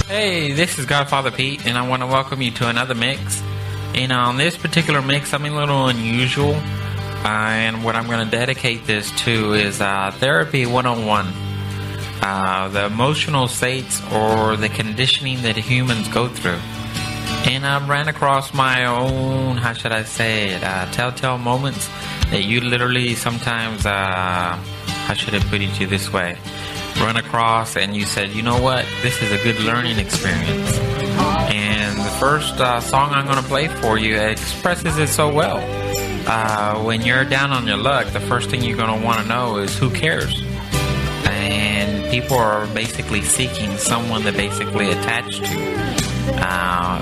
Hey, this is GodFather Pete, and I want to welcome you to another mix. And on this particular mix, I'm a little unusual, and what I'm going to dedicate this to is Therapy 101. The emotional states or the conditioning that humans go through. And I ran across my own, how should I say it, telltale moments that you literally sometimes, how should I put it to you this way, run across and you said, you know what, this is a good learning experience. And the first song I'm going to play for you expresses it so well. When you're down on your luck, the first thing you're going to want to know is who cares. And people are basically seeking someone to basically attach to.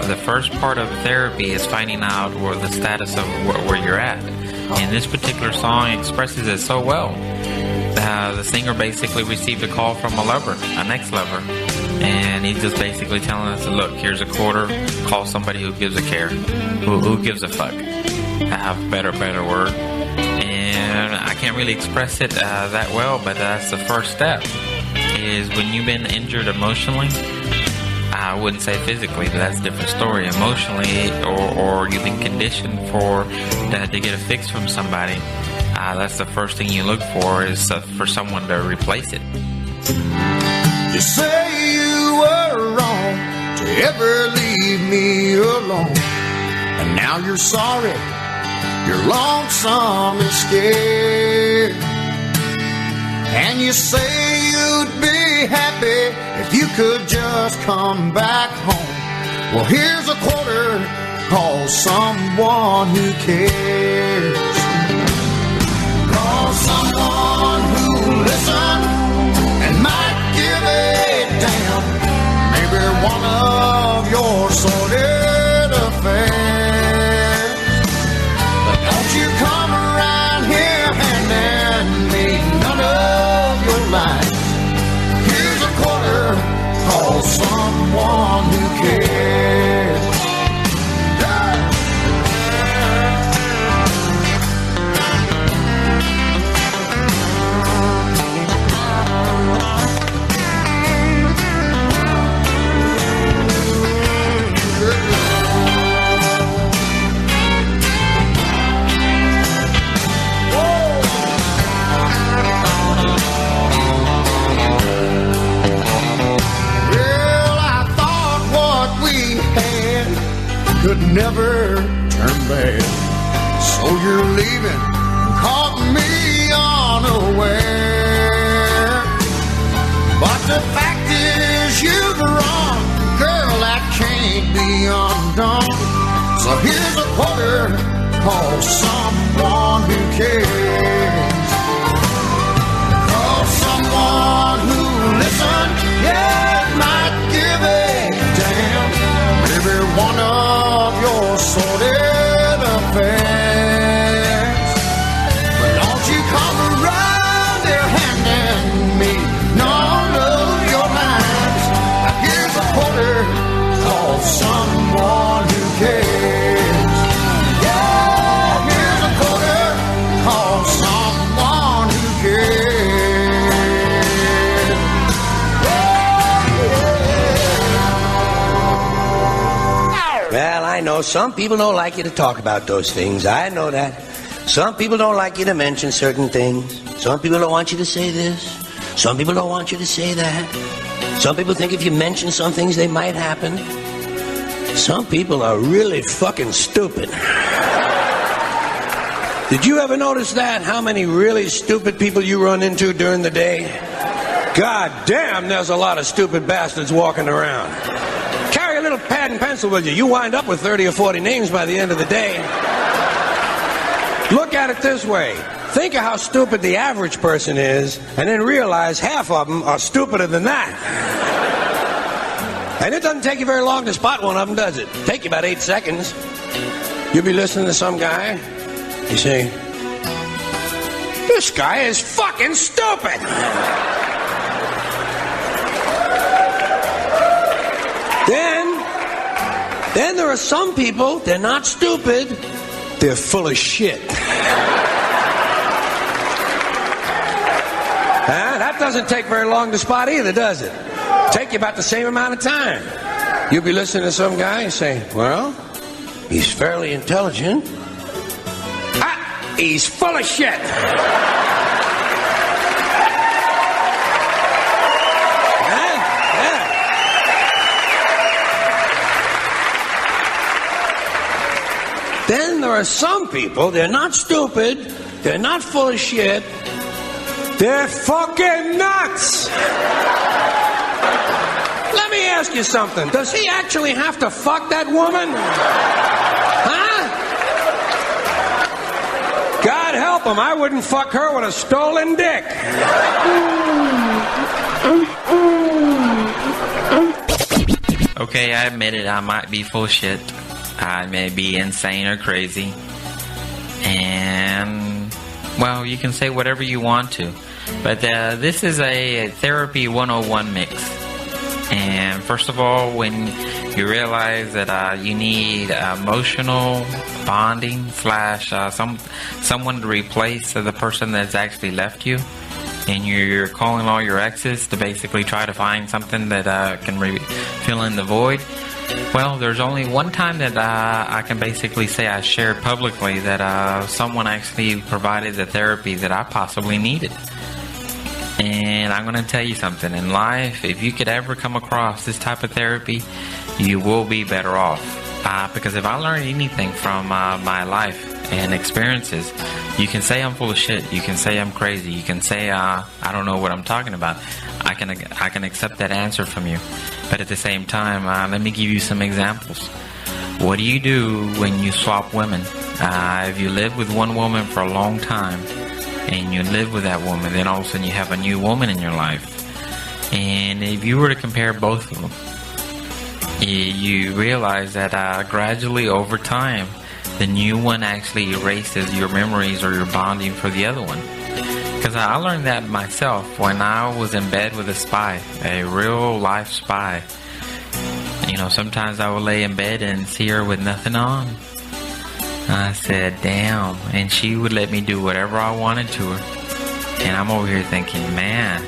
The first part of therapy is finding out where the status of where you're at. And this particular song expresses it so well. The singer basically received a call from a lover, an ex-lover, and he's just basically telling us, look, here's a quarter, call somebody who gives a care, who gives a fuck. I have better word. And I can't really express it that well, but that's the first step, is when you've been injured emotionally, I wouldn't say physically, but that's a different story, emotionally, or you've been conditioned to get a fix from somebody. That's the first thing you look for, is for someone to replace it. You say you were wrong to ever leave me alone, and now you're sorry, you're lonesome and scared. And you say you'd be happy if you could just come back home. Well, here's a quarter, call someone who cares. Call someone who'll listen and might give a damn. Maybe one of your sordid affairs. But don't you come around here handing me none of your life. Here's a quarter, call someone who cares. Could never turn back. So you're leaving and caught me unaware. But the fact is you're wrong, girl, that can't be undone. So here's a quarter, call someone who cares. Call someone who listen, yeah, might give a damn. Maybe one of your sordid affairs. But don't you come around there handing me none of your lines. Now here's a quarter, call someone who cares. Yeah, here's a quarter, call someone who cares. Well, I know some people don't like you to talk about those things. I know that. Some people don't like you to mention certain things. Some people don't want you to say this. Some people don't want you to say that. Some people think if you mention some things, they might happen. Some people are really fucking stupid. Did you ever notice that? How many really stupid people you run into during the day? God damn, there's a lot of stupid bastards walking around. Carry a little pad and pencil with you. You wind up with 30 or 40 names by the end of the day. Look at it this way. Think of how stupid the average person is, and then realize half of them are stupider than that. And it doesn't take you very long to spot one of them, does it? Take you about 8 seconds. You'll be listening to some guy. You say, this guy is fucking stupid. Then there are some people, they're not stupid, they're full of shit. That doesn't take very long to spot either, does it? Take you about the same amount of time. You'll be listening to some guy and say, well, he's fairly intelligent. Ah, he's full of shit. Then there are some people, they're not stupid, they're not full of shit, they're fucking nuts! Let me ask you something. Does he actually have to fuck that woman? Huh? God help him, I wouldn't fuck her with a stolen dick. Okay, I admit it, I might be full of shit. I may be insane or crazy. And, well, you can say whatever you want to. But this is a Therapy 101 mix. And first of all, when you realize that you need emotional bonding / someone to replace the person that's actually left you, and you're calling all your exes to basically try to find something that can fill in the void. Well, there's only one time that I can basically say I shared publicly that someone actually provided the therapy that I possibly needed. And I'm going to tell you something. In life, if you could ever come across this type of therapy, you will be better off. Because if I learned anything from my life and experiences, you can say I'm full of shit. You can say I'm crazy. You can say I don't know what I'm talking about. I can accept that answer from you. But at the same time, let me give you some examples. What do you do when you swap women? If you live with one woman for a long time, and you live with that woman, then all of a sudden you have a new woman in your life. And if you were to compare both of them, you realize that gradually over time, the new one actually erases your memories or your bonding for the other one. Because I learned that myself when I was in bed with a spy, a real life spy. You know, sometimes I would lay in bed and see her with nothing on. I said, damn, and she would let me do whatever I wanted to her. And I'm over here thinking, man,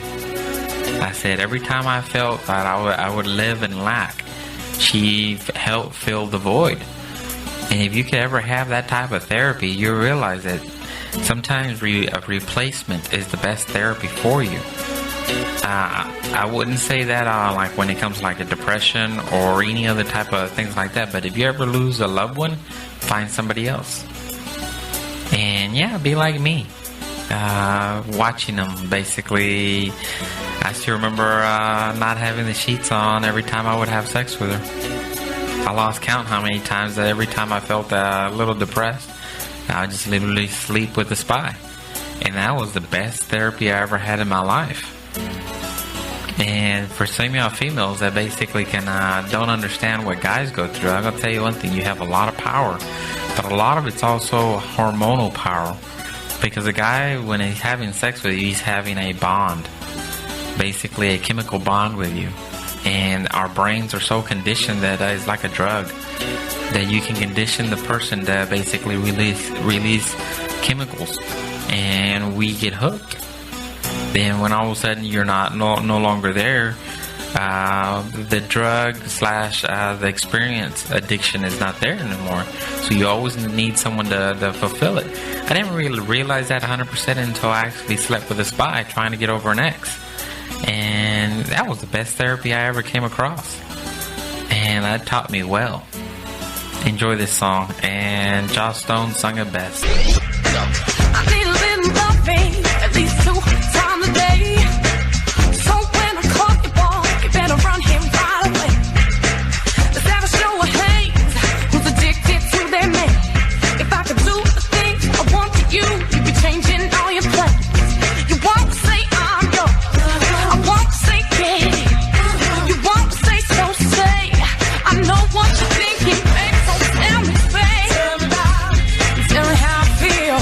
I said, every time I felt that I would live in lack, she helped fill the void. And if you could ever have that type of therapy, you'll realize that sometimes a replacement is the best therapy for you. I wouldn't say that like when it comes to like a depression or any other type of things like that, but if you ever lose a loved one, find somebody else. And yeah, be like me. Watching them, basically. I still remember not having the sheets on every time I would have sex with her. I lost count how many times that every time I felt a little depressed, I would just literally sleep with the spy. And that was the best therapy I ever had in my life. And for some of females that basically don't understand what guys go through, I'm going to tell you one thing, you have a lot of power. But a lot of it's also hormonal power. Because a guy, when he's having sex with you, he's having a bond. Basically a chemical bond with you. And our brains are so conditioned that it's like a drug. That you can condition the person to basically release chemicals. And we get hooked. Then when all of a sudden you're no longer there, the drug / the experience addiction is not there anymore. So you always need someone to fulfill it. I didn't really realize that 100% until I actually slept with a spy trying to get over an ex. And that was the best therapy I ever came across. And that taught me well. Enjoy this song. And Joss Stone sung it best. I need a little loving, at least 2 times a day. So when I call you, boy, you better run him right away. Let's have a show of hands, who's addicted to their man. If I could do the things I want to you, you'd be changing all your plans. You won't say I'm yours, I won't say yeah. You won't say so, say I know what you're thinking, babe. So tell me, babe, tell me how I feel.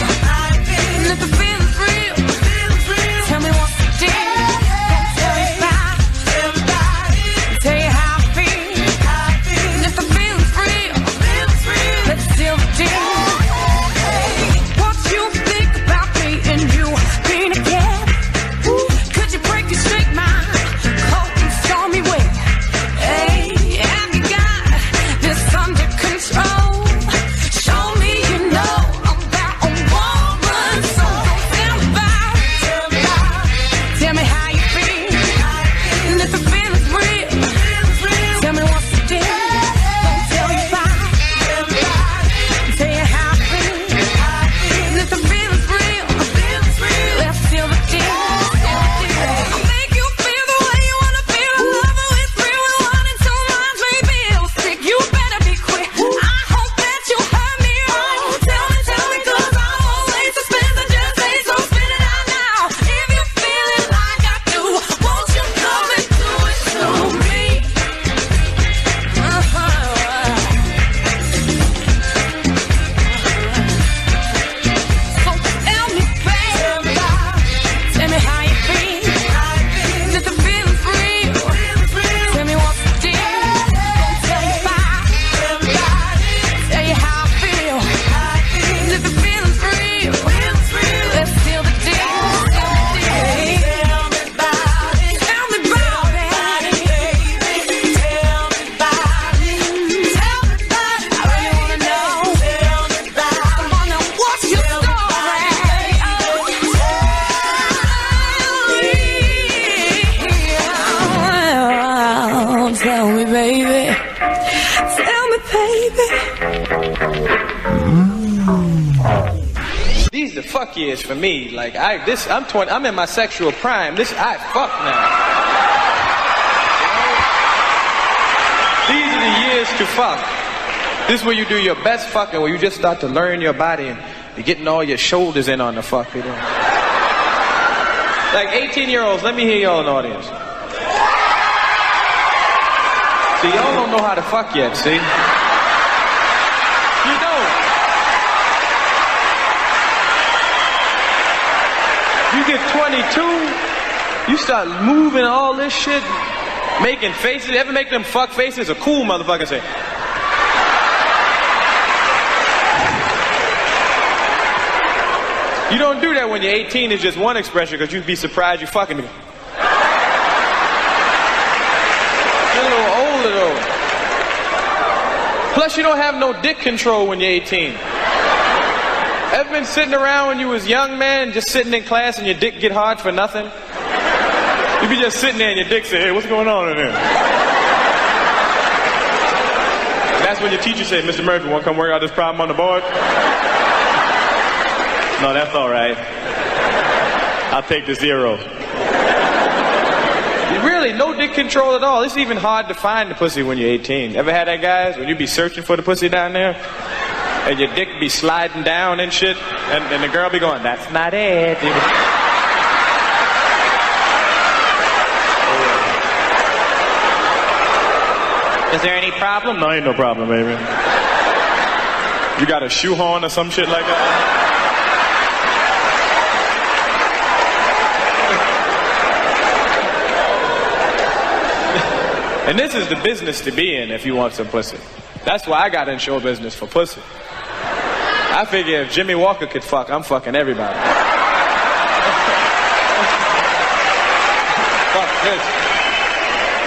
And if the feeling's real, tell me, baby. Tell me, baby. These the fuck years for me. Like I'm 20. I'm in my sexual prime. I fuck now. These are the years to fuck. This is where you do your best fucking, where you just start to learn your body and you're getting all your shoulders in on the fuck. You know? Like 18-year-olds. Let me hear y'all in the audience. See, y'all don't know how to fuck yet. See, you don't. You get 22, you start moving all this shit, making faces. Ever make them fuck faces? A cool motherfucker say. You don't do that when you're 18. It's just one expression because you'd be surprised you fucking me. You're a little older though. Plus you don't have no dick control when you're 18. Ever been sitting around when you was young, man, just sitting in class and your dick get hard for nothing? You be just sitting there and your dick say, hey, what's going on in there? And that's when your teacher said, Mr. Murphy, want to come work out this problem on the board? No, that's all right. I'll take the 0. Really, no dick control at all. It's even hard to find the pussy when you're 18. Ever had that, guys? When you be searching for the pussy down there? And your dick be sliding down and shit, and the girl be going, that's not it. Is there any problem? No, ain't no problem, baby. You got a shoehorn or some shit like that? And this is the business to be in if you want some pussy. That's why I got in show business, for pussy. I figure if Jimmy Walker could fuck, I'm fucking everybody. Fuck this.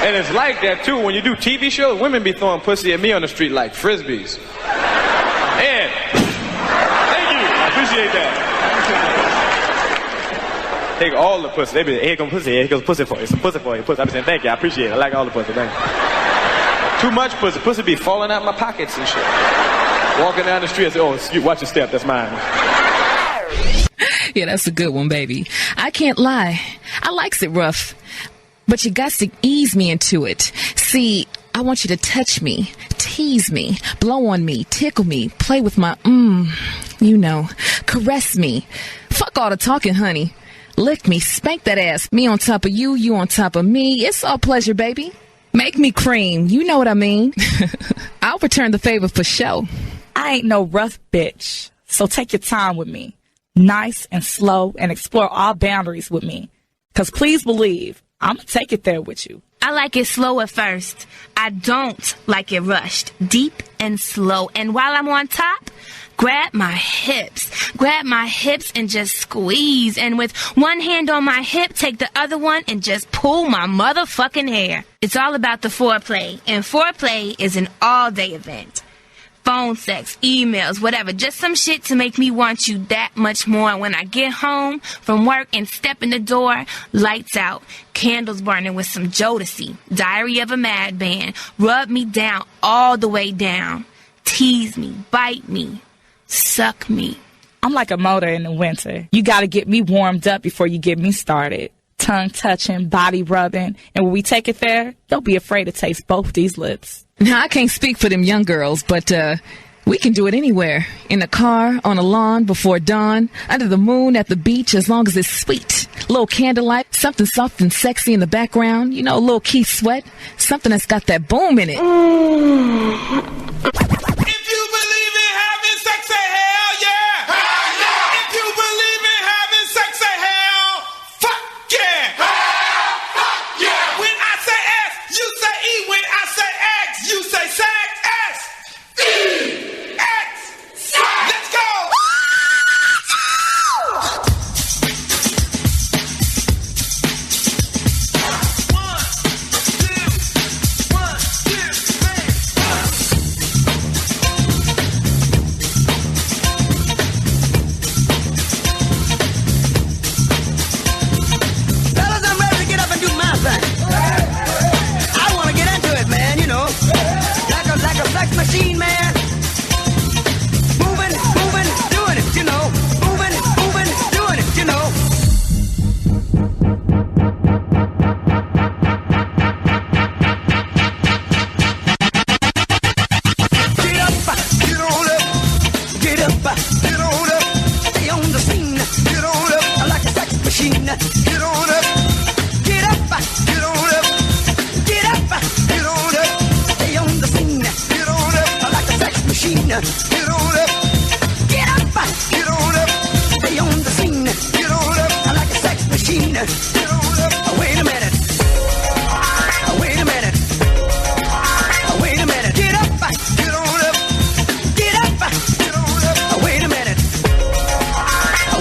And it's like that too. When you do TV shows, women be throwing pussy at me on the street like frisbees. And thank you. I appreciate that. Take all the pussy. They be, here comes pussy. Here goes pussy for you. Some pussy for you. Pussy. I be saying, thank you. I appreciate it. I like all the pussy. Thank you. Too much pussy. Pussy be falling out my pockets and shit. Walking down the street, I say, oh, you watch your step. That's mine. Yeah, that's a good one, baby. I can't lie. I likes it rough. But you got to ease me into it. See, I want you to touch me, tease me, blow on me, tickle me, play with my, you know, caress me. Fuck all the talking, honey. Lick me, spank that ass. Me on top of you, you on top of me. It's all pleasure, baby. Make me cream. You know what I mean. I'll return the favor for show. I ain't no rough bitch. So take your time with me. Nice and slow and explore all boundaries with me. Because please believe, I'm going to take it there with you. I like it slow at first. I don't like it rushed. Deep and slow. And while I'm on top, grab my hips and just squeeze. And with one hand on my hip, take the other one and just pull my motherfucking hair. It's all about the foreplay. And foreplay is an all-day event. Phone sex, emails, whatever. Just some shit to make me want you that much more. When I get home from work and step in the door, lights out, candles burning with some Jodeci, Diary of a Madman. Rub me down all the way down. Tease me, bite me, suck me. I'm like a motor in the winter. You got to get me warmed up before you get me started. Tongue touching, body rubbing. And when we take it there, don't be afraid to taste both these lips. Now, I can't speak for them young girls, but we can do it anywhere. In the car, on a lawn, before dawn, under the moon, at the beach, as long as it's sweet. Little candlelight, something soft and sexy in the background. You know, a little Keith Sweat. Something that's got that boom in it. If you believe in having sex, say hell yeah! Hell yeah! If you believe in having sex, say hell fuck yeah! Hell fuck yeah! When I say S, you say E. When I say X, you say sex. S E X. Let's go! Get on up. Get up. Get on up. Stay on the scene. Get on up. I like a sex machine. Get on up. Wait a minute. Wait a minute. Wait a minute. Get up. Get on up. Get up. Get on up. Wait a minute.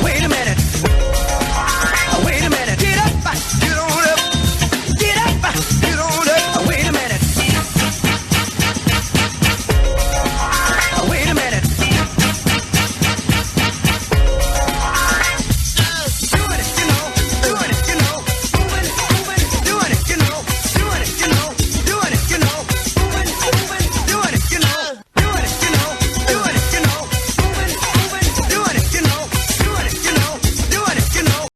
Wait a minute. Wait a minute. Get up. Get on up. Get up. Get on up. Wait a minute. Wait a minute. Doing it, you know. Doing it, you know. Moving, moving, doing it, you know. Doing it, you know. Doing it, you know. Moving, moving, doing it, you know. Doing it, you know. Doing it, you know. Moving, moving, doing it, you know. Doing it, you know. Doing it, you know.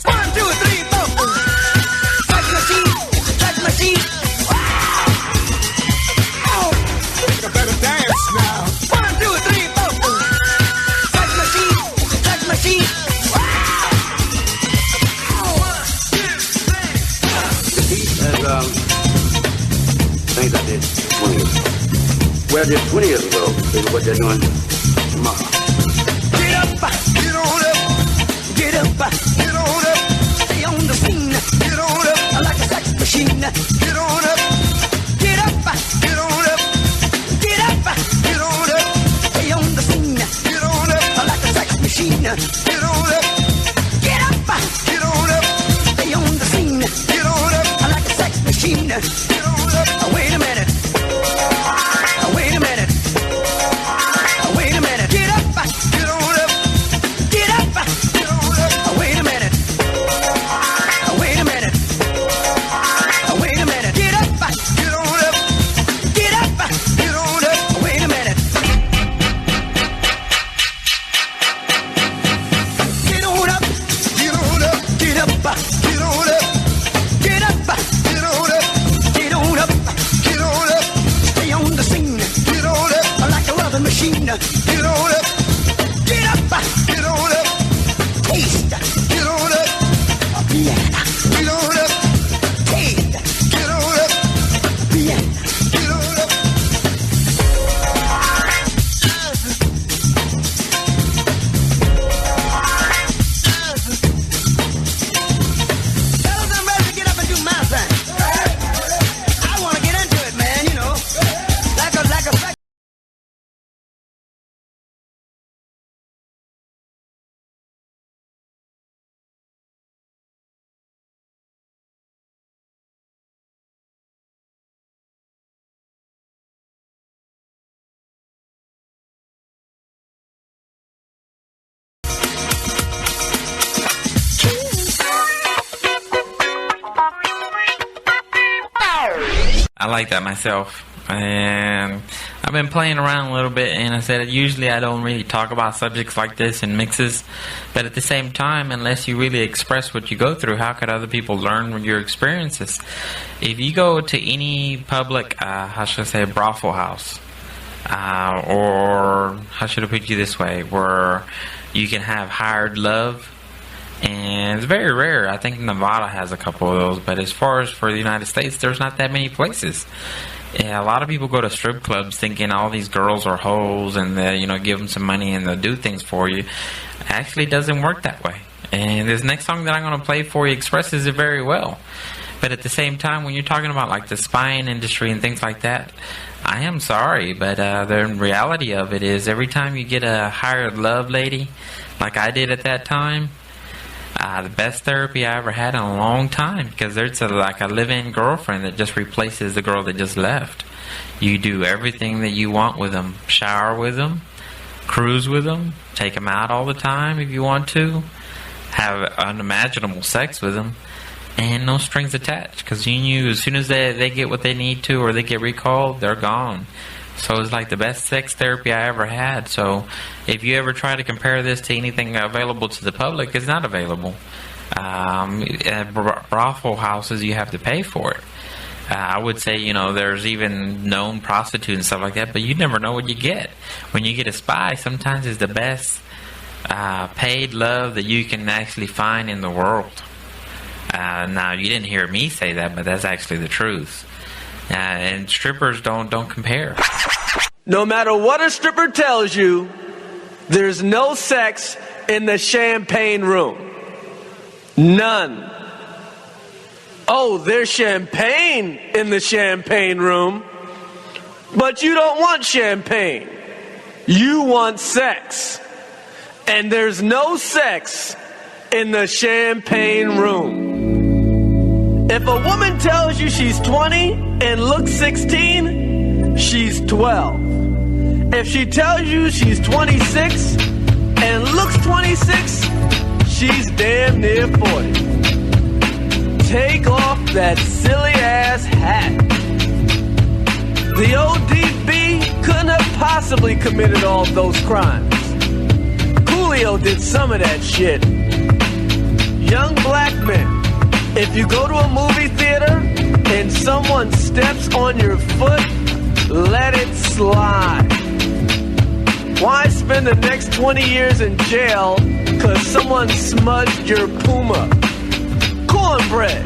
One, two, three, four. Touch machine, touch machine. Oh, You better dance now. 1, 2, 3, 4. Touch machine, touch machine. There's things I did 20 years ago. Well, I did 20 years ago is what they're doing tomorrow. Get up, get on up, get up, get on up. Stay on the scene, get on up. I like a sex machine. Get on up, get up, get on up, get up, get on up. Stay on the scene, get on up. I like a sex machine. Get on up, get up, get on up. Stay on the scene, get on up. I like a sex machine. Get on up. Wait a minute. Wait a minute. Wait a minute. Get up, get on up. Get up, get on up. Wait a minute. Wait a minute. Wait a minute. Get up, get on up. Get up, get on up. Wait a minute. Get on up. Get on up. Get up. Get on up. Get up. Get on up. Get on up. Get on up. Stay on the scene. Get on up. Like a loving machine. Get on up. Get up. Get on up. Taste. Get on up. Piano. Get on up. Taste. Get on up. Piano. Get on up. Fellas, I'm ready to get up and do my thing. I want to get into it, man, you know. Like a I like that myself. And I've been playing around a little bit, and I said usually I don't really talk about subjects like this in mixes, but at the same time, unless you really express what you go through, how could other people learn your experiences? If you go to any public, how should I say, brothel house, or how should I put you this way, where you can have hired love, and it's very rare. I think Nevada has a couple of those, but as far as for the United States, there's not that many places. Yeah, a lot of people go to strip clubs thinking all these girls are hoes and they, give them some money and they'll do things for you. Actually, it doesn't work that way. And this next song that I'm going to play for you expresses it very well. But at the same time, when you're talking about like the spying industry and things like that, I am sorry, but the reality of it is every time you get a hired love lady, like I did at that time, the best therapy I ever had in a long time, because there's like a live-in girlfriend that just replaces the girl that just left. You do everything that you want with them. Shower with them, cruise with them, take them out all the time if you want to, have unimaginable sex with them, and no strings attached, because you knew as soon as they get what they need to or they get recalled, they're gone. So it's like the best sex therapy I ever had. So if you ever try to compare this to anything available to the public, it's not available. At brothel houses, you have to pay for it. I would say, there's even known prostitutes and stuff like that, but you never know what you get. When you get a spy, sometimes it's the best paid love that you can actually find in the world. Now, you didn't hear me say that, but that's actually the truth. And strippers don't compare. No matter what a stripper tells you, there's no sex in the champagne room. None. Oh, there's champagne in the champagne room, but you don't want champagne. You want sex. And there's no sex in the champagne room. If a woman tells you she's 20 and looks 16, she's 12. If she tells you she's 26 and looks 26, she's damn near 40. Take off that silly ass hat. The ODB couldn't have possibly committed all those crimes. Coolio did some of that shit. Young black men, if you go to a movie theater and someone steps on your foot, let it slide. Why spend the next 20 years in jail because someone smudged your Puma? Cornbread.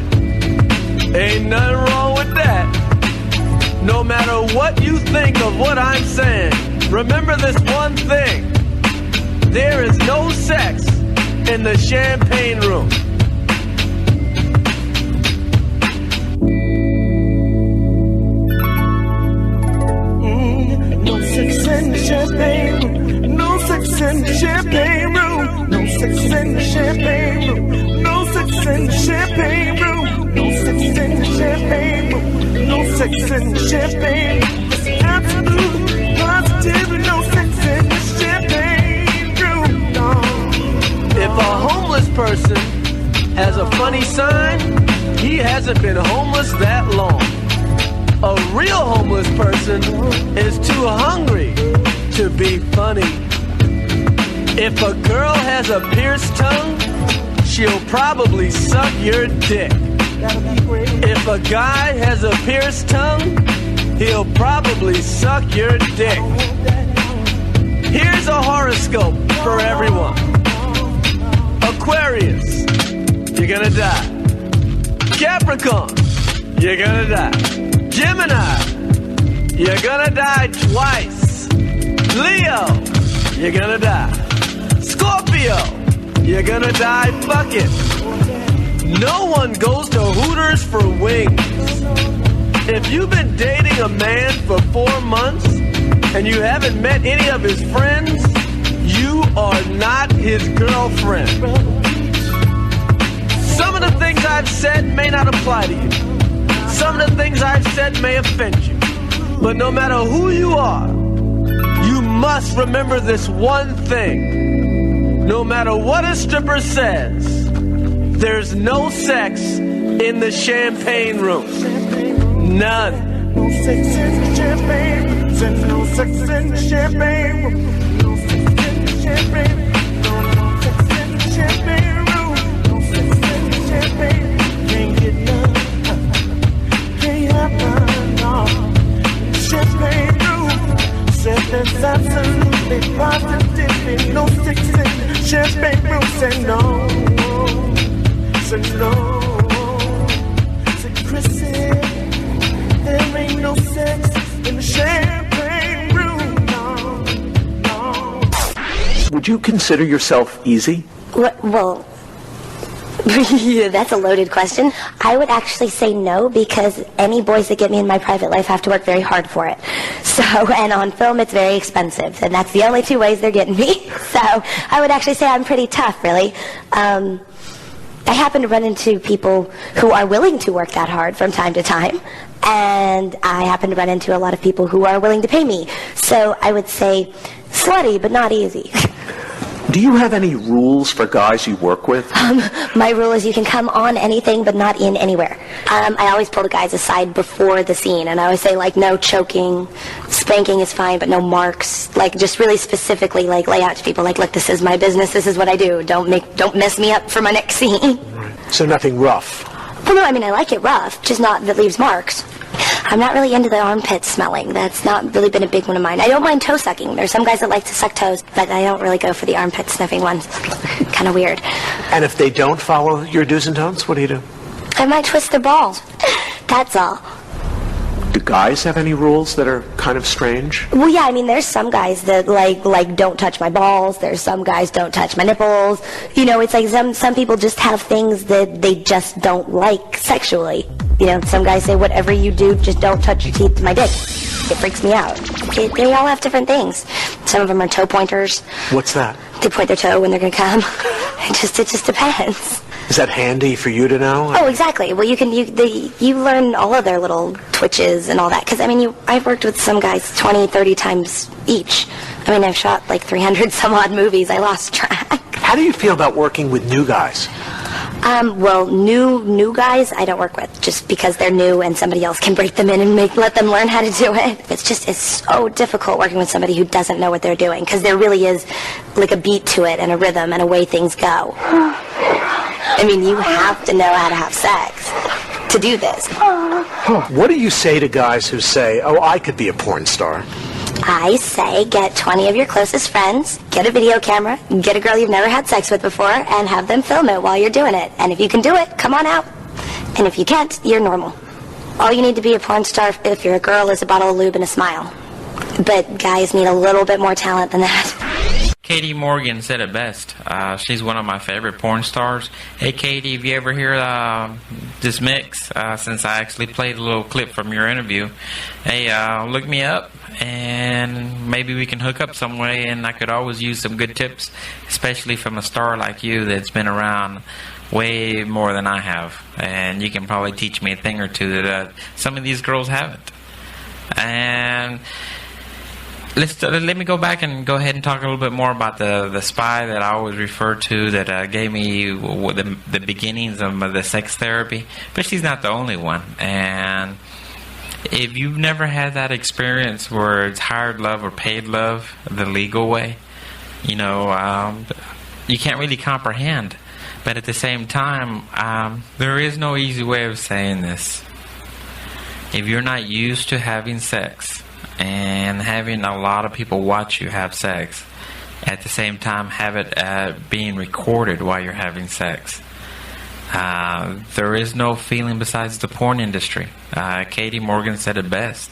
Ain't nothing wrong with that. No matter what you think of what I'm saying, remember this one thing. There is no sex in the champagne room. No sex in the champagne room. No sex in the champagne room. No sex in the champagne room. No sex in the champagne room. No sex in the champagne room. No sex in the champagne room. It's absolute, positive, no sex in the champagne room. No. If a homeless person has a funny sign, he hasn't been homeless that long. A real homeless person is too hungry to be funny. If a girl has a pierced tongue, she'll probably suck your dick. If a guy has a pierced tongue, he'll probably suck your dick. Here's a horoscope for everyone. Aquarius, you're gonna die. Capricorn, you're gonna die. Gemini, you're gonna die twice. Leo, you're gonna die. Scorpio, you're gonna die fucking. No one goes to Hooters for wings. If you've been dating a man for 4 months and you haven't met any of his friends, you are not his girlfriend. Some of the things I've said may not apply to you. Some of the things I've said may offend you. But no matter who you are, you must remember this one thing. No matter what a stripper says, there's no sex in the champagne room. None. No sex in the champagne room. No sex in the champagne room. No sex in the champagne room. No sex in the champagne room. No sex in the champagne room. Can't get none. Can't have none. No. Champagne room. Said that's absolutely positively no sex in the champagne room. Say no. Say no. Say Chrissy, there ain't no sex in the champagne room. No, no. Would you consider yourself easy? Well, Yeah, that's a loaded question. I would actually say no, because any boys that get me in my private life have to work very hard for it. So, and on film it's very expensive, and that's the only two ways they're getting me. So I would actually say I'm pretty tough, really. I happen to run into people who are willing to work that hard from time to time, and I happen to run into a lot of people who are willing to pay me. So I would say slutty, but not easy. Do you have any rules for guys you work with? My rule is you can come on anything, but not in anywhere. I always pull the guys aside before the scene, and I always say, like, no choking, spanking is fine, but no marks. Like, just really specifically, like, lay out to people, like, look, this is my business, this is what I do. Don't mess me up for my next scene. Right. So nothing rough? Well, no, I mean, I like it rough, just not that leaves marks. I'm not really into the armpit smelling. That's not really been a big one of mine. I don't mind toe sucking. There's some guys that like to suck toes, but I don't really go for the armpit sniffing ones. Kind of weird. And if they don't follow your do's and don'ts, what do you do? I might twist their balls. That's all. Do guys have any rules that are kind of strange? Well, yeah, I mean, there's some guys that, like don't touch my balls. There's some guys don't touch my nipples. You know, it's like some people just have things that they just don't like sexually. You know, some guys say, whatever you do, just don't touch your teeth to my dick. It freaks me out. They all have different things. Some of them are toe pointers. What's that? They point their toe when they're going to come. It just depends. Is that handy for you to know? Oh, exactly. Well, you learn all of their little twitches and all that. Because, I mean, I've worked with some guys 20, 30 times each. I mean, I've shot like 300 some odd movies. I lost track. How do you feel about working with new guys? Well, new guys I don't work with, just because they're new and somebody else can break them in and let them learn how to do it. It's so difficult working with somebody who doesn't know what they're doing, because there really is like a beat to it and a rhythm and a way things go. I mean, you have to know how to have sex to do this. What do you say to guys who say, oh, I could be a porn star? I say get 20 of your closest friends, get a video camera, get a girl you've never had sex with before, and have them film it while you're doing it. And if you can do it, come on out. And if you can't, you're normal. All you need to be a porn star if you're a girl is a bottle of lube and a smile. But guys need a little bit more talent than that. Katie Morgan said it best. She's one of my favorite porn stars. Hey, Katie, if you ever hear this mix, since I actually played a little clip from your interview, hey, look me up, and maybe we can hook up some way, and I could always use some good tips, especially from a star like you that's been around way more than I have. And you can probably teach me a thing or two that some of these girls haven't. And let me go back and go ahead and talk a little bit more about the spy that I always refer to that gave me the beginnings of the sex therapy. But she's not the only one. And if you've never had that experience where it's hired love or paid love the legal way, you know, you can't really comprehend. But at the same time, there is no easy way of saying this. If you're not used to having sex, and having a lot of people watch you have sex, at the same time have it being recorded while you're having sex, there is no feeling besides the porn industry. Katie Morgan said it best.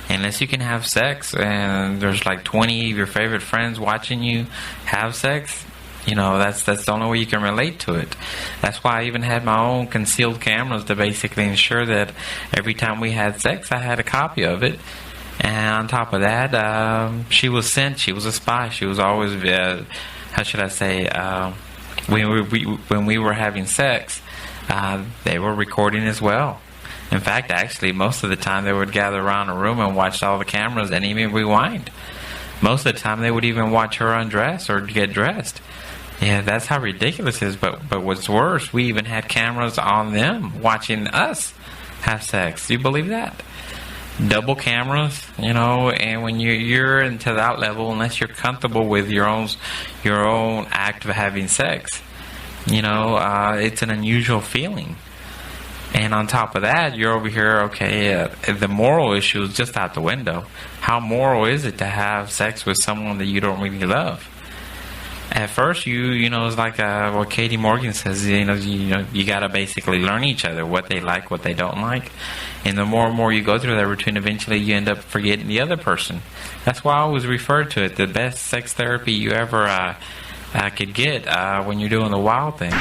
Unless you can have sex and there's like 20 of your favorite friends watching you have sex, you know, that's the only way you can relate to it. That's why I even had my own concealed cameras to basically ensure that every time we had sex, I had a copy of it. And on top of that, she was sent. She was a spy. She was always, how should I say, when we were having sex, they were recording as well. In fact, actually, most of the time they would gather around a room and watch all the cameras and even rewind. Most of the time they would even watch her undress or get dressed. Yeah, that's how ridiculous it is. But what's worse, we even had cameras on them watching us have sex. Do you believe that? Double cameras, you know, and when you're into that level, unless you're comfortable with your own act of having sex, you know, it's an unusual feeling. And on top of that, you're over here, okay, the moral issue is just out the window. How moral is it to have sex with someone that you don't really love? At first, you know, it's like what Katie Morgan says, you know, you got to basically learn each other, what they like, what they don't like. And the more and more you go through that routine, eventually you end up forgetting the other person. That's why I always refer to it, the best sex therapy you ever could get when you're doing the wild thing.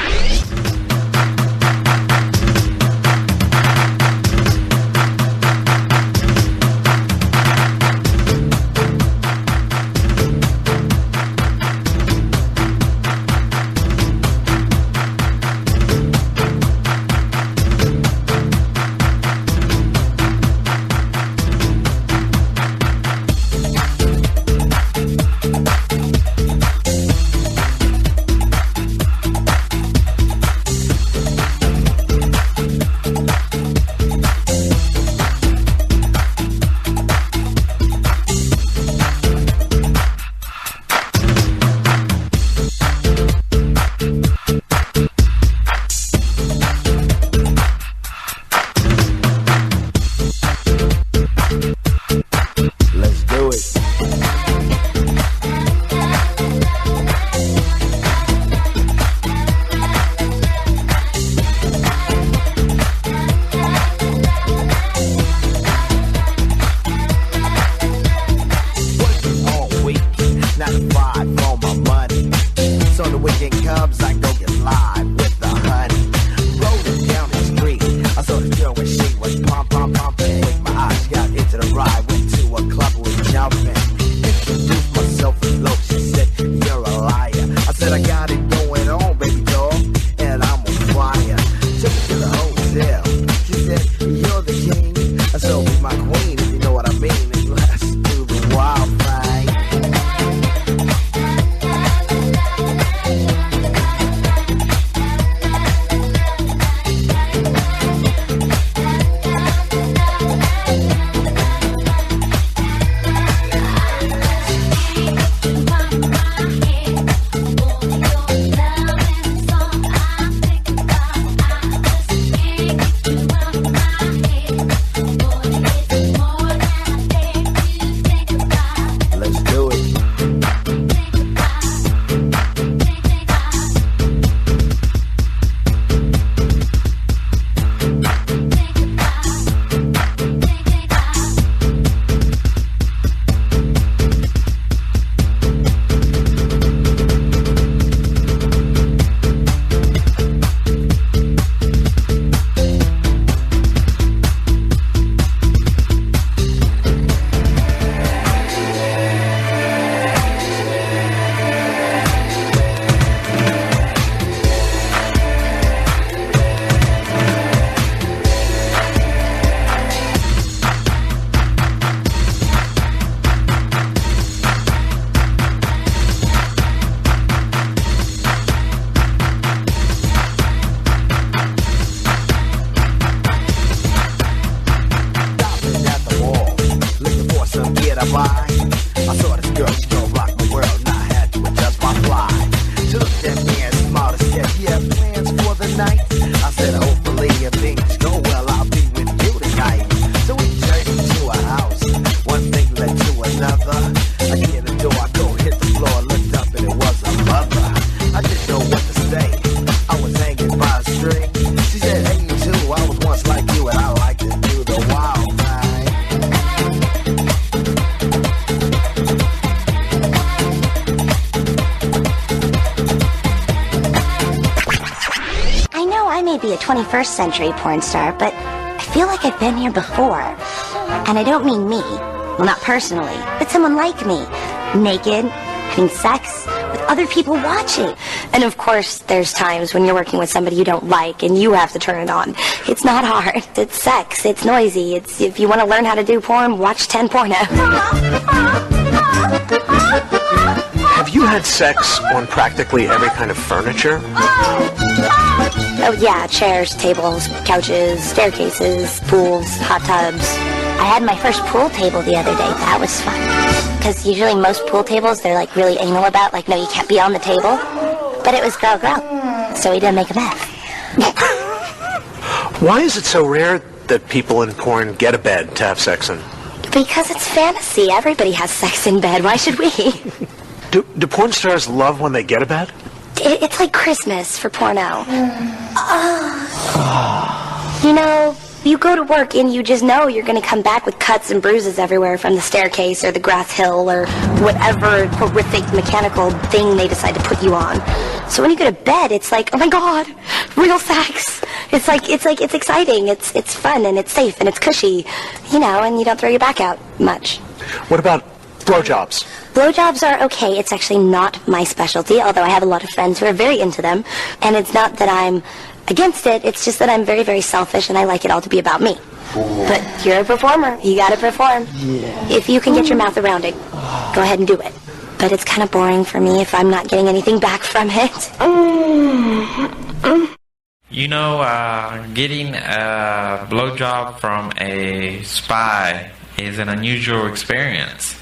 mind. I saw this girl, she gon' rock my world, and I had to adjust my fly. She looked at me and smiled and said, "You have plans for the night?" I said, "Hopefully if things go well, I'll be with you tonight." So we journeyed to a house. One thing led to another. I get the door, I go hit the floor, looked up and it was a mother. I didn't know what to say. I was hanging by a string. She said, "Hey, you too. I was once like you, and I like to do the wild thing." I know I may be a 21st century porn star, but I feel like I've been here before. And I don't mean me. Well, not personally, but someone like me. Naked, having sex, with other people watching. And of course, there's times when you're working with somebody you don't like and you have to turn it on. It's not hard. It's sex. It's noisy. It's, if you want to learn how to do porn, watch 10 porno. Have you had sex on practically every kind of furniture? Oh yeah, chairs, tables, couches, staircases, pools, hot tubs. I had my first pool table the other day. That was fun. Because usually most pool tables, they're like really anal about, like, no, you can't be on the table. But it was girl. So we didn't make a mess. Why is it so rare that people in porn get a bed to have sex in? Because it's fantasy. Everybody has sex in bed. Why should we? Do porn stars love when they get a bed? It's like Christmas for porno. You know, you go to work and you just know you're going to come back with cuts and bruises everywhere from the staircase or the grass hill or whatever horrific mechanical thing they decide to put you on. So when you go to bed, it's like, oh my God, real sex. It's exciting. It's fun and it's safe and it's cushy, you know, and you don't throw your back out much. What about blowjobs? Blowjobs are okay. It's actually not my specialty, although I have a lot of friends who are very into them. And it's not that I'm against it. It's just that I'm very, very selfish and I like it all to be about me. But you're a performer. You gotta perform. Yeah. If you can get your mouth around it, go ahead and do it. But it's kind of boring for me if I'm not getting anything back from it. You know, getting a blowjob from a spy is an unusual experience.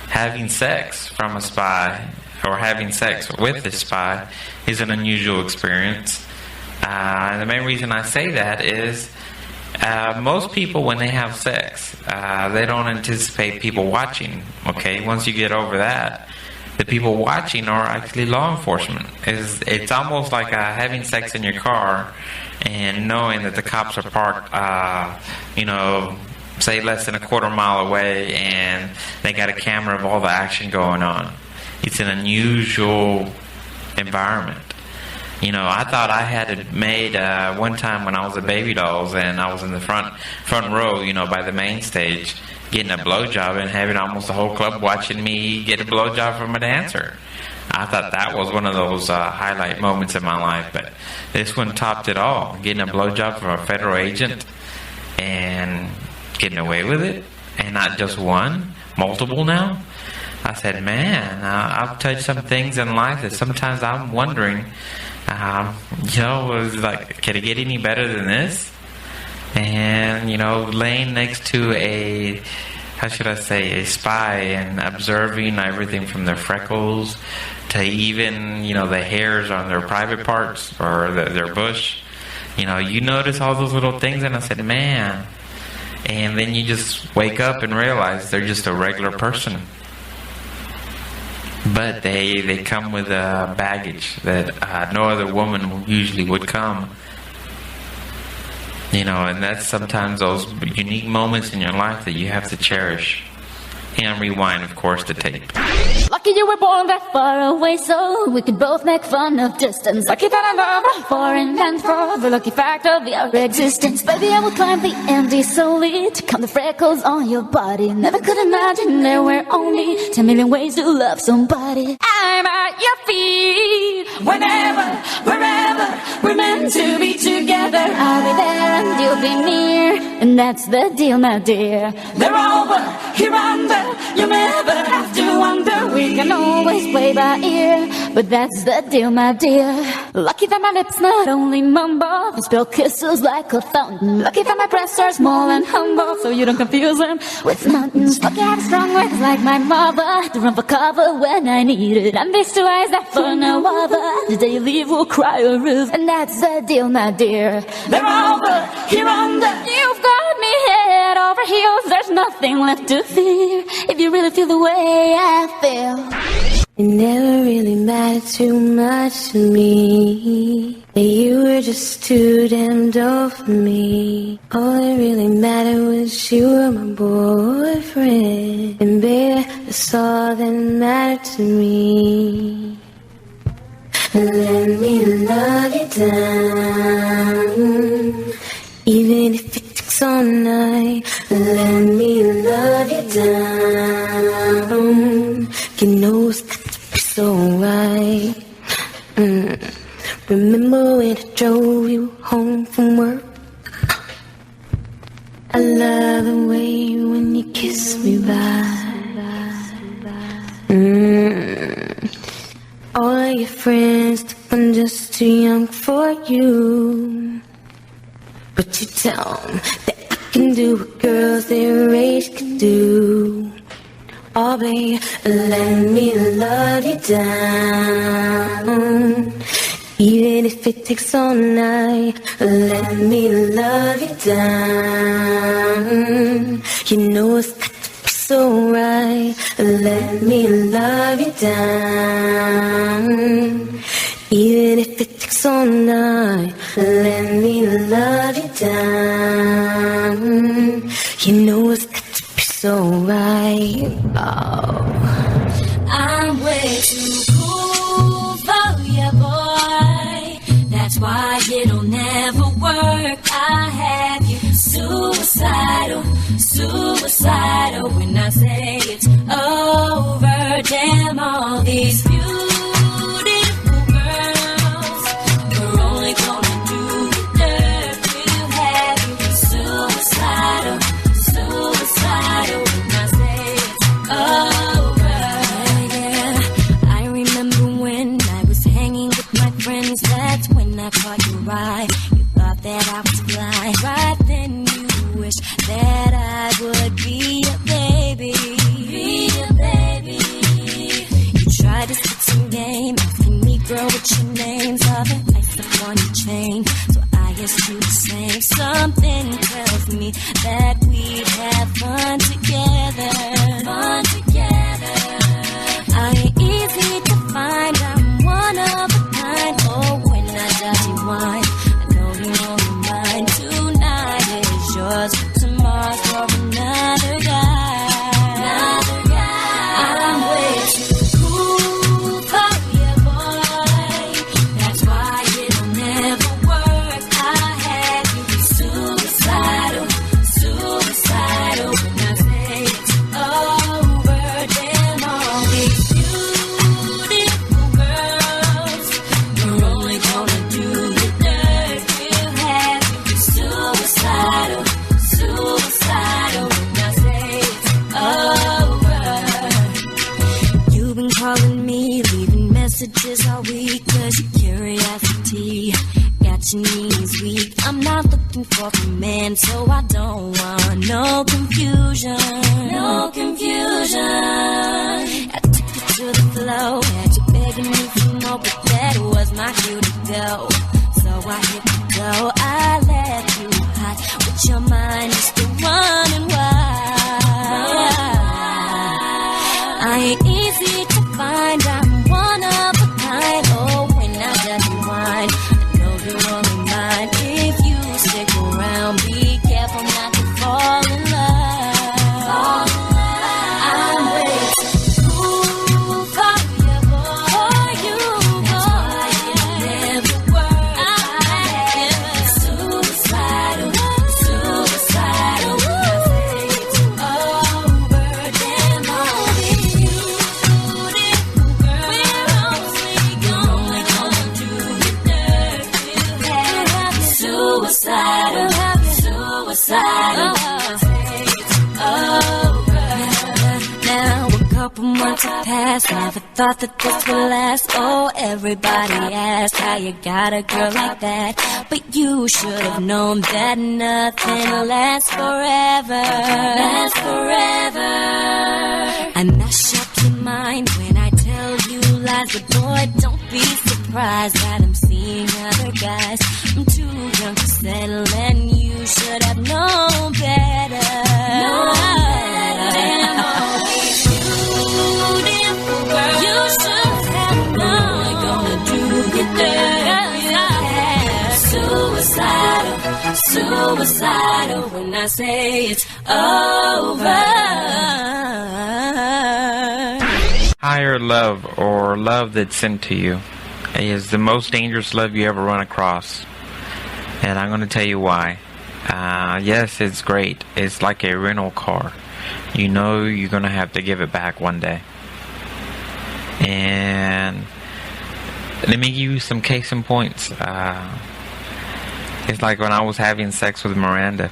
Having sex from a spy or having sex with a spy is an unusual experience. The main reason I say that is most people, when they have sex, they don't anticipate people watching. Okay, once you get over that, the people watching are actually law enforcement. It's almost like having sex in your car and knowing that the cops are parked, say less than a quarter mile away, and they got a camera of all the action going on. It's an unusual environment. You know, I thought I had it made one time when I was at Baby Dolls and I was in the front row, you know, by the main stage, getting a blowjob and having almost the whole club watching me get a blowjob from a dancer. I thought that was one of those highlight moments in my life, but this one topped it all. Getting a blowjob from a federal agent and getting away with it, and not just one, multiple now. I said, man, I've touched some things in life that sometimes I'm wondering, was like, can it get any better than this? And, laying next to a spy and observing everything from their freckles to even, the hairs on their private parts or their bush. You notice all those little things, and I said, man. And then you just wake up and realize they're just a regular person. But they come with a baggage that no other woman usually would come. And that's sometimes those unique moments in your life that you have to cherish. And rewind, of course, the tape. Lucky you were born that far away, so we could both make fun of distance. Lucky that I love you foreign and for the lucky fact of your existence. Baby, I will climb the Andes solely to count the freckles on your body. Never could imagine there were only 10 million ways to love somebody. I'm at your feet whenever, wherever we're meant to be together. I'll be there and you'll be near, and that's the deal, my dear. They're over here under. You'll never have to wonder. We can always play by ear. but that's the deal, my dear. Lucky that my lips not only mumble, they spill kisses like a fountain. Lucky that my breasts are small and humble, so you don't confuse them with mountains. Lucky I have strong words like my mother to run for cover when I need it. And these two eyes that for no other, the day you leave will cry a river, and that's the deal, my dear. They're over, here under. You've got me head over heels. There's nothing left to fear if you really feel the way I feel. It never really mattered too much to me. You were just too damn dull for me. All that really mattered was you were my boyfriend. And baby, that's all that mattered to me. Let me love you down, even if it takes all night. Let me love you down. You know it's got to be so right. Remember when I drove you home from work? I love the way when you kiss me bye. All of your friends think I'm just too young for you, but you tell them that I can do what girls their age can do. Oh babe, let me love you down, even if it takes all night. Let me love you down. You know it's got to be so right. Let me love you down, even if it takes all night. Let me love you down. You know it's got to be so right. Oh, I'm way too cool for you, boy. That's why it'll never work. I have you suicidal, suicidal. When I say it's over, damn all these beautiful girls, we're only gonna do the dirt. We'll have you suicidal, suicidal. When I say it's over, yeah. I remember when I was hanging with my friends. That's when I caught your eye. You thought that I was blind. Right then you wished that I would be a baby. Be a baby. You tried to spit some game, asking me, girl, what's your name? Saw the ice upon your chain, so I asked you the same. Something tells me that we'd have fun together. Fun together. I ain't easy to find. I'm one of a kind. Oh, when I dirty wine, I know you're only mine. Tonight is yours, tomorrow's for another guy. Another guy. I'm way too cool for you, boy. That's why it'll never work. I had you suicidal, suicidal. When I say it's over, damn all these beautiful girls, we're only gonna do the dirt. We'll have you suicidal, suicidal. When I say it's over. You've been calling me, leaving messages all week, 'cause your curiosity got your knees weak. I'm not looking for command, so I don't want no confusion. No confusion. I took you to the flow, had you begging me for more, but that was my cue to go. So I hit the go, I left you hot with your mind just to running wild. I ain't easy to find, I'm one of a kind. Oh, when I got you wine, I know you're only mine. If you stick around, be careful not to fall in love. I'm way too cool for you, boy. That's why it never worked. I had you suicidal, suicidal. When I say it's over, damn all these beautiful girls, couple months have passed. Never thought that this would last. Oh, everybody asked how you got a girl like that. But you should have known that nothing lasts forever. Lasts forever. I mash up your mind when I tell you lies. But boy, don't be surprised that I'm seeing other guys. I'm too young to settle and you should have known better. Known better. Damn, all these beautiful girls. You should have known they're gonna do you dirty. Yeah. Suicidal, suicidal when I say it's over. Higher love, or love that's sent to you, is the most dangerous love you ever run across. And I'm going to tell you why. Yes, it's great. It's like a rental car. You know you're going to have to give it back one day. And let me give you some case in points. It's like when I was having sex with Miranda.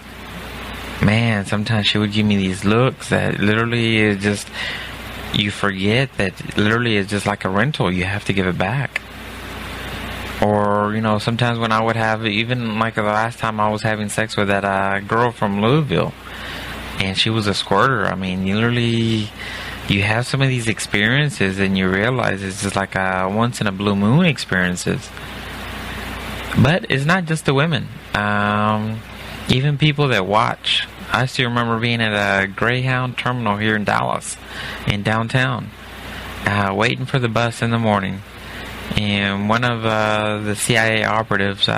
Man, sometimes she would give me these looks that literally is just... You forget that literally it's just like a rental. You have to give it back. Or, you know, sometimes when I would have, even like the last time I was having sex with that girl from Louisville, and she was a squirter. I mean, you have some of these experiences and you realize it's just like a once in a blue moon experiences. But it's not just the women. Even people that watch. I still remember being at a Greyhound terminal here in Dallas, in downtown, waiting for the bus in the morning. And one of the CIA operatives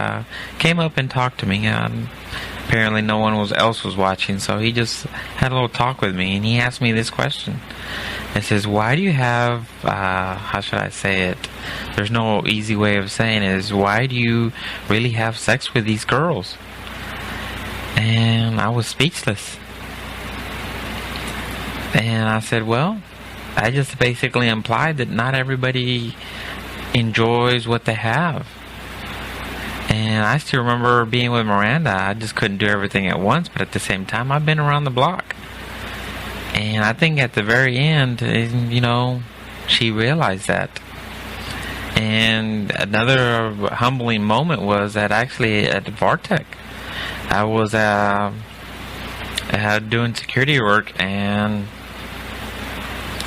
came up and talked to me. Apparently no one else was watching, so he just had a little talk with me. And he asked me this question. It says, why do you have, how should I say it? There's no easy way of saying it. Is why do you really have sex with these girls? And I was speechless. And I said, well, I just basically implied that not everybody enjoys what they have. And I still remember being with Miranda. I just couldn't do everything at once, but at the same time, I've been around the block. And I think at the very end, you know, she realized that. And another humbling moment was that actually at Vartec, I was doing security work, and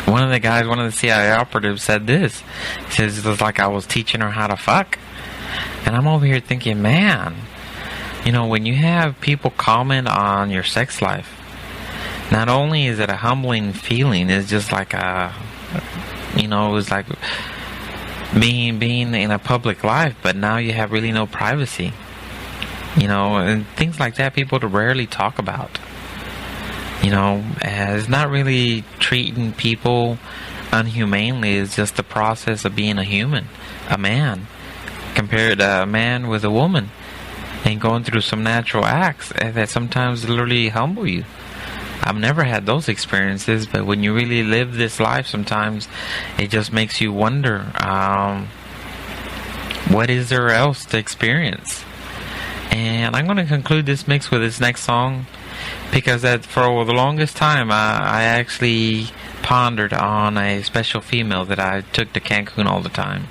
one of the CIA operatives said this. He says it was like I was teaching her how to fuck. And I'm over here thinking, man, you know, when you have people comment on your sex life, not only is it a humbling feeling, it's just like you know, it was like being in a public life, but now you have really no privacy. You know, and things like that people rarely talk about. You know, it's not really treating people unhumanely. It's just the process of being a human, a man, compared to a man with a woman, and going through some natural acts that sometimes literally humble you. I've never had those experiences, but when you really live this life, sometimes it just makes you wonder, what is there else to experience? And I'm going to conclude this mix with this next song, because for the longest time I actually pondered on a special female that I took to Cancun all the time.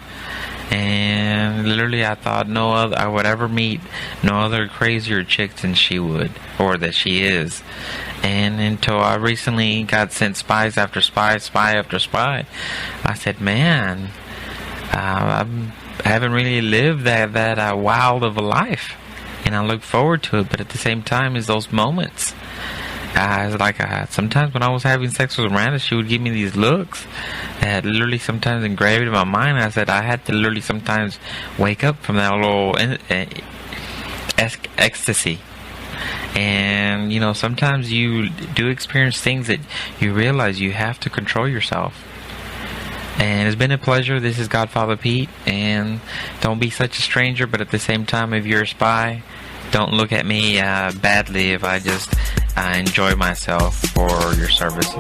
And literally I thought I would ever meet no other crazier chick than she would, or that she is. And until I recently got sent spies after spies, spy after spy, I said, man, I haven't really lived that wild of a life. And I look forward to it, but at the same time, is those moments. Sometimes when I was having sex with Miranda, she would give me these looks that literally sometimes engraved in my mind. I said I had to literally sometimes wake up from that little ecstasy. And, you know, sometimes you do experience things that you realize you have to control yourself. And it's been a pleasure. This is GodFather Pete, and don't be such a stranger, but at the same time, if you're a spy, don't look at me badly if I just enjoy myself for your services.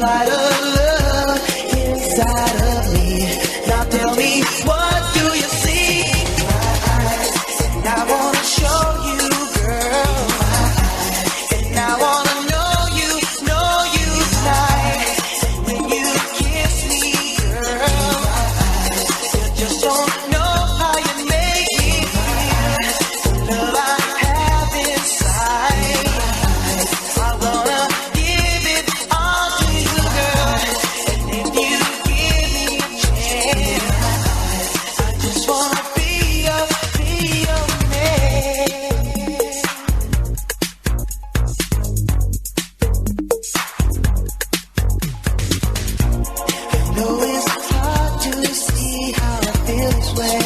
light of love inside of me. Now tell me, what do you see? My eyes, and I wanna show you, girl. My eyes, and I wanna know you tonight. When you kiss me, girl, my eyes, you just don't know how you make me feel. The love I have inside, I wanna give it all to you, girl. And if you give me a chance, I just wanna be your man. I know it's hard to see how I feel this way.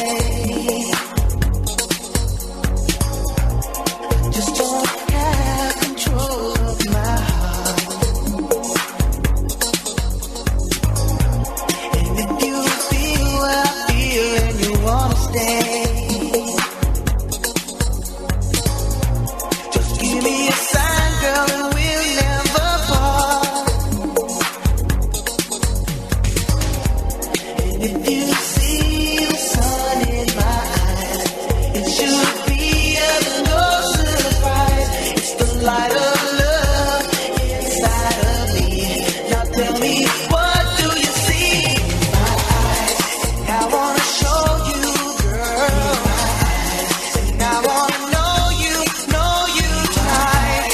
I just don't have control of my heart. And if you feel what I feel and you wanna stay, just give me a sign, girl, and we'll never part. And if you see the sun in my eyes, it should be no surprise. It's the light of love inside of me. Now tell me, what do you see? My eyes, and I wanna show you, girl. And I wanna know you tonight.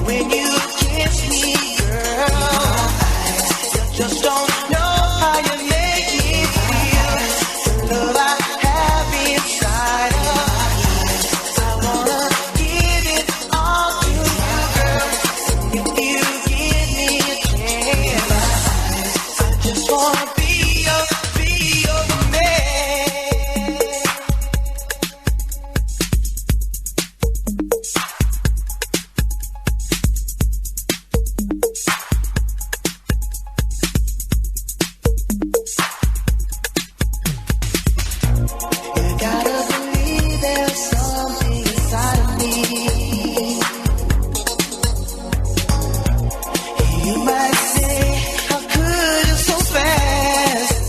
When you kiss me, girl, you just don't know how you make me feel. The love I have inside of me, I wanna give it all to you, girl. If you give me a chance, I just wanna be your man. You gotta believe there's something inside of me. You might say, how could you so fast?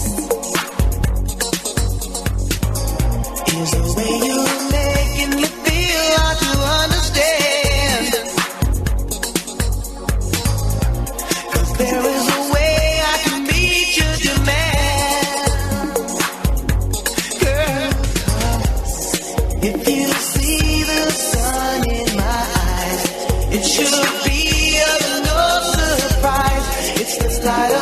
Is the way you're making me feel hard to understand. 'Cause there is a way I can meet your demand. Girl, if you see the sun in my eyes, it should be of no surprise. It's the light